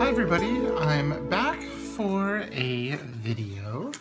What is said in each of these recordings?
Hi everybody, I'm back for a video,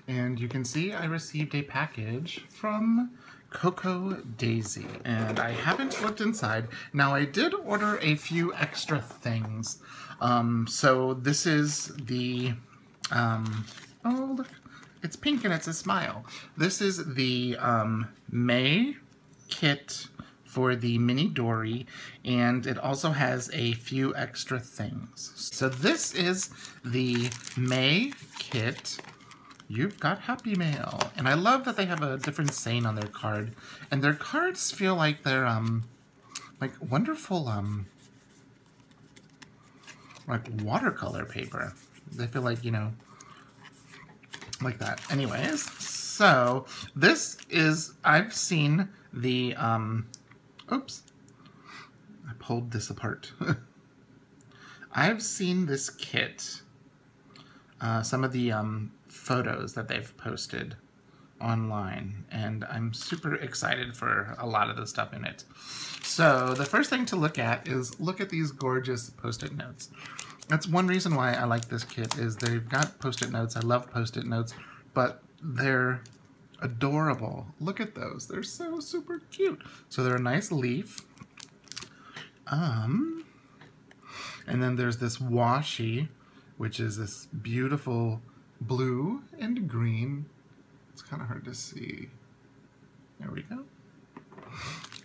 and you can see I received a package from Coco Daisy, and I haven't looked inside. Now I did order a few extra things. So this is the, oh look, it's pink and it's a smile. This is the May kit for the mini Dori, and it also has a few extra things. So this is the May kit. You've got Happy Mail. And I love that they have a different saying on their card. And their cards feel like they're like wonderful like watercolor paper. They feel like, you know, like that. Anyways, so this is, I've seen the oops, I pulled this apart. I've seen this kit, some of the photos that they've posted online, and I'm super excited for a lot of the stuff in it. So the first thing to look at is look at these gorgeous post-it notes. That's one reason why I like this kit, is they've got post-it notes. I love post-it notes, but they're adorable. Look at those. They're so super cute. So they're a nice leaf. And then there's this washi, which is this beautiful blue and green. It's kind of hard to see. There we go.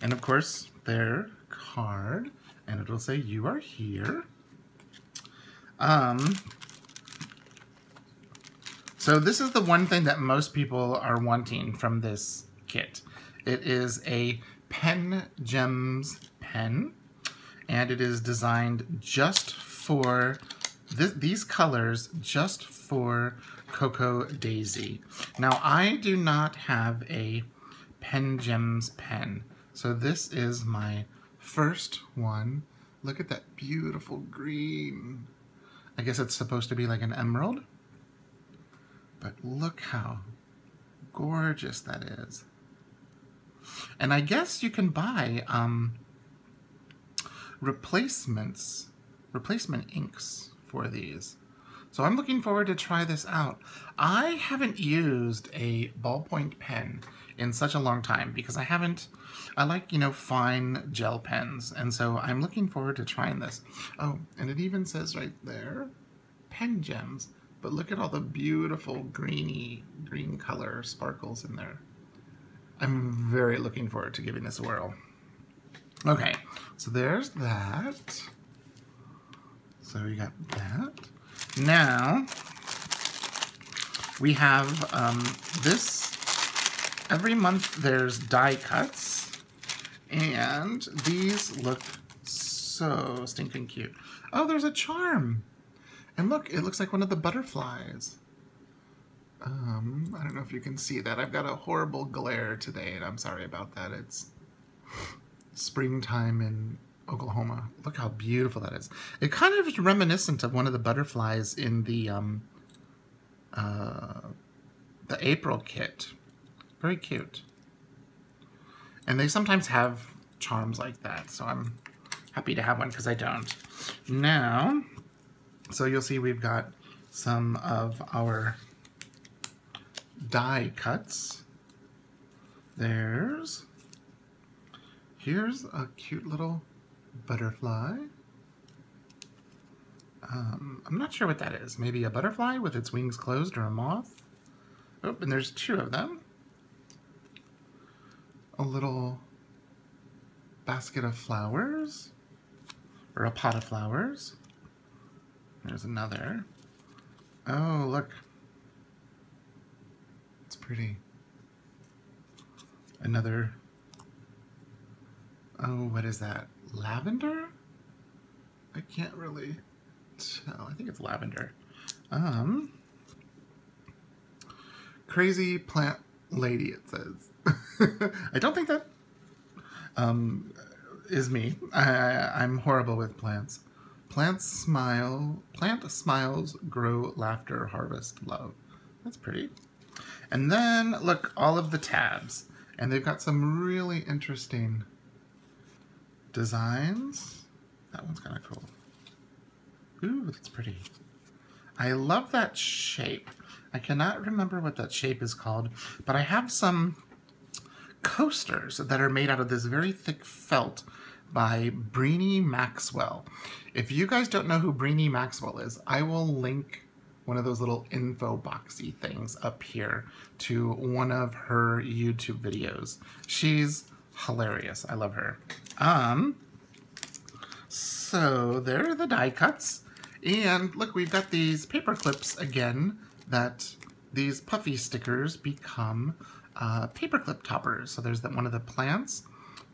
And of course, their card, and it'll say, "You are here." So this is the one thing that most people are wanting from this kit. It is a Pen Gems pen, and it is designed just for these colors, just for Coco Daisy. Now, I do not have a Pen Gems pen, so this is my first one. Look at that beautiful green. I guess it's supposed to be like an emerald, but look how gorgeous that is. And I guess you can buy replacement inks for these. So I'm looking forward to try this out. I haven't used a ballpoint pen in such a long time because I like, you know, fine gel pens. And so I'm looking forward to trying this. Oh, and it even says right there, Pen Gems. But look at all the beautiful green color sparkles in there. I'm very looking forward to giving this a whirl. Okay, so there's that. So we got that. Now, we have this, every month there's die cuts, and these look so stinking cute. Oh, there's a charm. And look, it looks like one of the butterflies. I don't know if you can see that. I've got a horrible glare today, and I'm sorry about that. It's springtime in Oklahoma. Look how beautiful that is. It kind of is reminiscent of one of the butterflies in the April kit. Very cute. And they sometimes have charms like that, so I'm happy to have one because I don't. Now, so you'll see we've got some of our die cuts. Here's a cute little butterfly. I'm not sure what that is. Maybe a butterfly with its wings closed, or a moth. Oh, and there's two of them. A little basket of flowers, or a pot of flowers. There's another. Oh, look. It's pretty. Another. Oh, what is that? Lavender? I can't really tell. I think it's lavender. Crazy plant lady, it says. I don't think that is me. I'm horrible with plants. Plant smiles, grow laughter, harvest love. That's pretty. And then, look, all of the tabs. And they've got some really interesting designs. That one's kind of cool. Ooh, that's pretty. I love that shape. I cannot remember what that shape is called, but I have some coasters that are made out of this very thick felt by Brini Maxwell. If you guys don't know who Brini Maxwell is, I will link one of those little info boxy things up here to one of her YouTube videos. She's hilarious. I love her. So there are the die cuts. And look, we've got these paper clips again that these puffy stickers become paperclip toppers. So there's one of the plants,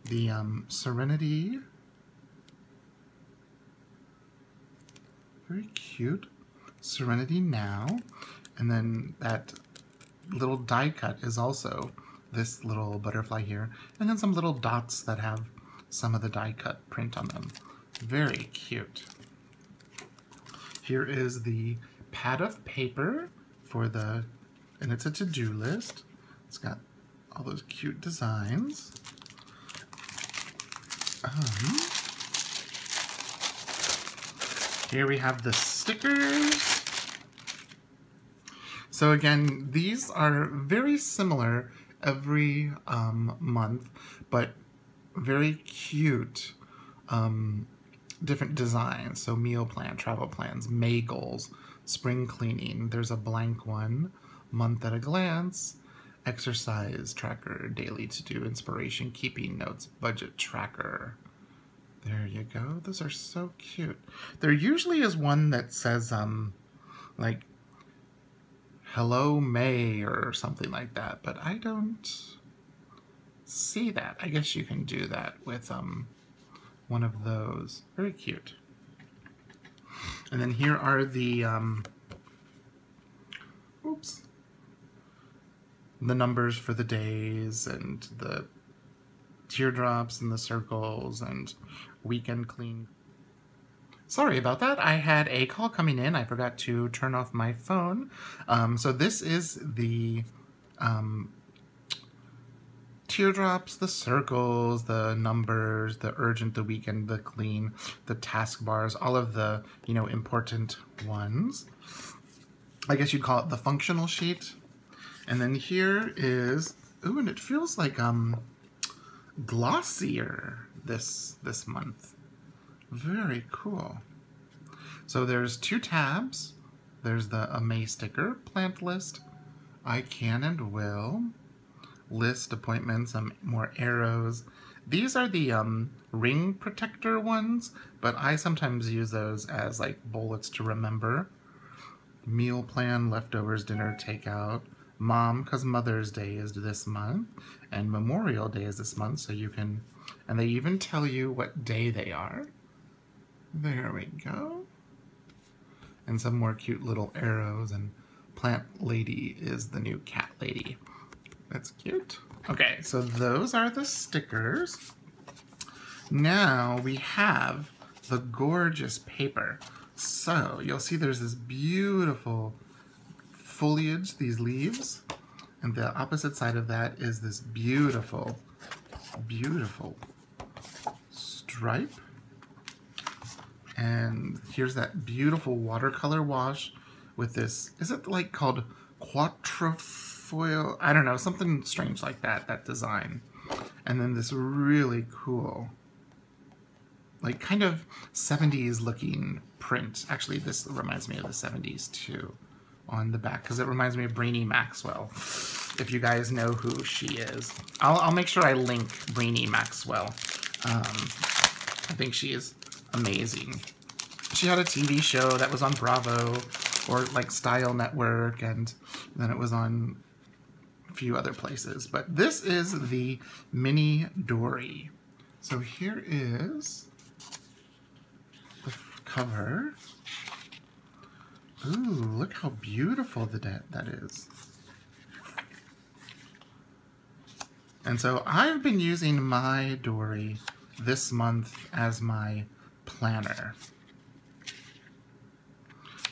the Serenity. Very cute. Serenity Now. And then that little die cut is also this little butterfly here. And then some little dots that have some of the die cut print on them. Very cute. Here is the pad of paper for the, and it's a to-do list. It's got all those cute designs. Here we have the stickers. So again, these are very similar every month, but very cute different designs. So meal plan, travel plans, May goals, spring cleaning. There's a blank one, month at a glance, exercise tracker, daily to-do, inspiration, keeping notes, budget tracker. There you go. Those are so cute. There usually is one that says, like, Hello May or something like that, but I don't see that. I guess you can do that with one of those. Very cute. And then here are the the numbers for the days and the teardrops and the circles and weekend clean. Sorry about that. I had a call coming in. I forgot to turn off my phone. So this is the teardrops, the circles, the numbers, the urgent, the weekend, the clean, the task bars, all of the, you know, important ones. I guess you'd call it the functional sheet. And then here is, ooh, and it feels like glossier this month. Very cool. So there's 2 tabs. There's the May sticker, plant list, I can and will, list, appointments, more arrows. These are the ring protector ones, but I sometimes use those as like bullets to remember. Meal plan, leftovers, dinner, takeout, mom, because Mother's Day is this month, and Memorial Day is this month, so you can, and they even tell you what day they are. There we go. And some more cute little arrows, and plant lady is the new cat lady. That's cute. Okay, so those are the stickers. Now we have the gorgeous paper. So you'll see there's this beautiful foliage, these leaves, and the opposite side of that is this beautiful, beautiful stripe. And here's that beautiful watercolor wash with this, is it like called quatrefoil? I don't know, something strange like that, that design. And then this really cool, like kind of 70s looking print. Actually, this reminds me of the 70s too on the back, because it reminds me of Brini Maxwell, if you guys know who she is. I'll make sure I link Brini Maxwell. I think she is amazing. She had a TV show that was on Bravo or like Style Network, and then it was on a few other places. But this is the mini Dori. So here is the cover. Ooh, look how beautiful that is. And so I've been using my Dori this month as my planner.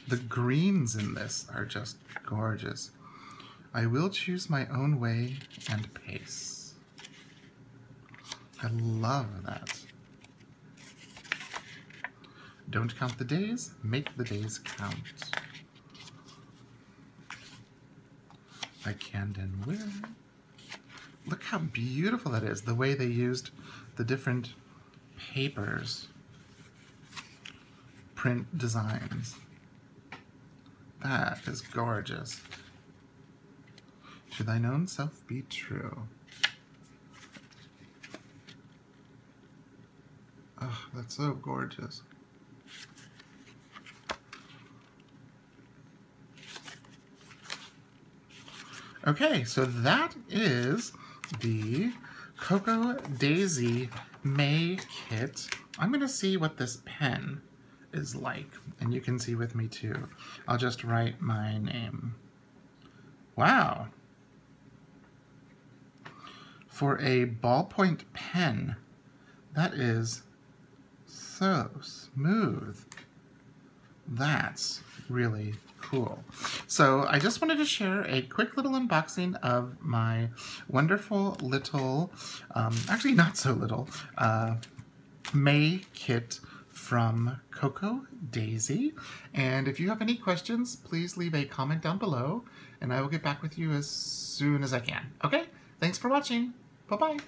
The greens in this are just gorgeous. I will choose my own way and pace. I love that. Don't count the days, make the days count. By Camden Weir. Look how beautiful that is, the way they used the different papers, print designs. That is gorgeous. To thine own self be true. Oh, that's so gorgeous. Okay, so that is the Coco Daisy May kit. I'm going to see what this pen is like, and you can see with me too. I'll just write my name. Wow. For a ballpoint pen, that is so smooth. That's really cool. So I just wanted to share a quick little unboxing of my wonderful little, actually not so little, May kit from Coco Daisy. And if you have any questions, please leave a comment down below, and I will get back with you as soon as I can. Okay? Thanks for watching. Bye-bye.